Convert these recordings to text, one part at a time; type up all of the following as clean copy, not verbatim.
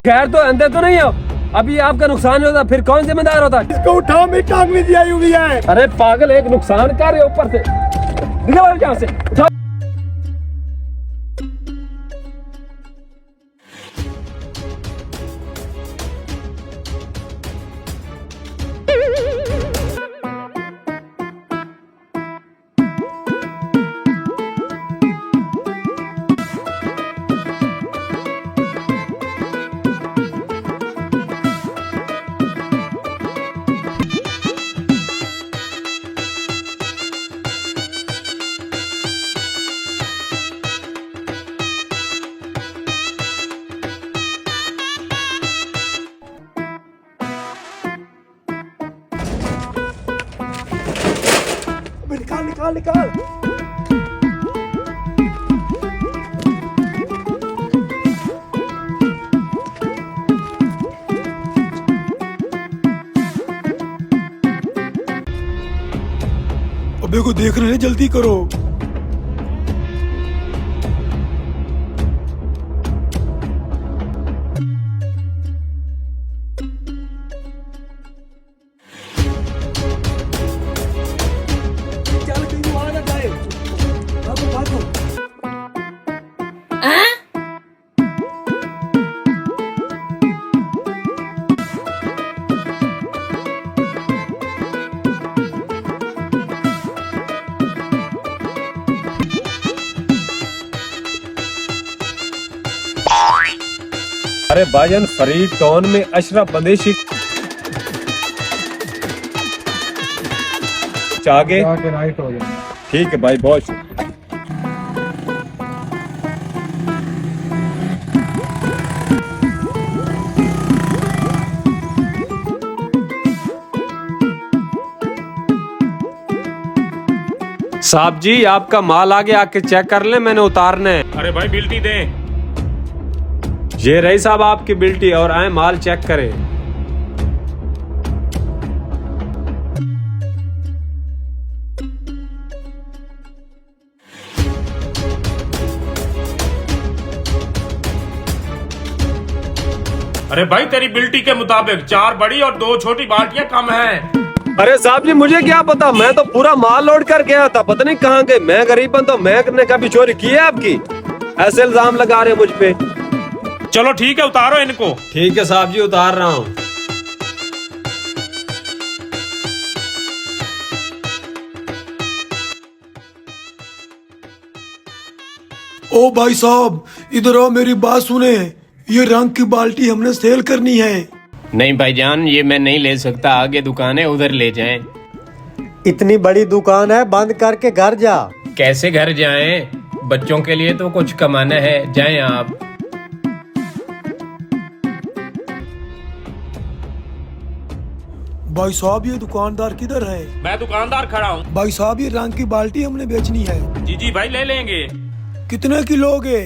खैर तो अंदर तो नहीं हो, अभी आपका नुकसान होता फिर कौन जिम्मेदार होता? इसको उठाओ, मेरी टांग में दिया हुई है। अरे पागल, एक नुकसान कर रहे हो ऊपर से, निकलो यहाँ से, उठाओ। निकाल निकाल निकाल। अबे को देख रहे हैं, जल्दी करो। अरे भाईजान, फरीद टाउन में अशरफ बंदेशी आगे राइट हो जाए। ठीक है भाई, बहुत शुक्रिया। साहब जी, आपका माल आगे आके चेक कर ले, मैंने उतारना है। अरे भाई बिल्टी दे। ये रही साहब आपकी बिल्टी, और आए माल चेक करें। अरे भाई तेरी बिल्टी के मुताबिक 4 बड़ी और 2 छोटी बाल्टियां कम हैं। अरे साहब जी, मुझे क्या पता, मैं तो पूरा माल लोड कर गया था, पता नहीं कहाँ गए। मैं गरीब बंदा, मैंने कभी चोरी की है आपकी? ऐसे इल्जाम लगा रहे मुझ पे। चलो ठीक है, उतारो इनको। ठीक है साहब जी, उतार रहा हूँ। ओ भाई साहब, इधर आओ, मेरी बात सुने। ये रंग की बाल्टी हमने सेल करनी है। नहीं भाईजान, ये मैं नहीं ले सकता, आगे दुकान है उधर ले जाएं। इतनी बड़ी दुकान है, बंद करके घर जा। कैसे घर जाएं? बच्चों के लिए तो कुछ कमाना है, जाएं आप। भाई साहब, ये दुकानदार किधर है? मैं दुकानदार खड़ा हूँ। भाई साहब, ये रंग की बाल्टी हमने बेचनी है। जी जी भाई, ले लेंगे। कितने की लोगे?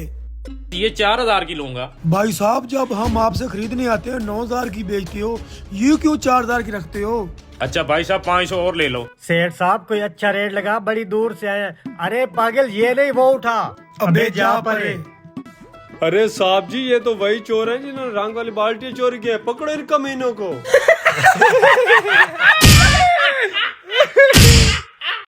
ये 4000 की लूंगा। भाई साहब, जब हम आपसे खरीदने आते हैं 9000 की बेचते हो, ये क्यों 4000 की रखते हो? अच्छा भाई साहब, 500 और ले लो। सेठ साहब, कोई अच्छा रेट लगा, बड़ी दूर से आए हैं। अरे पागल, ये नहीं वो उठा। अबे जा परे। अरे साहब जी, ये तो वही चोर है जिन्होंने रंग वाली बाल्टी चोरी की है, पकड़ो इन कमीनों को।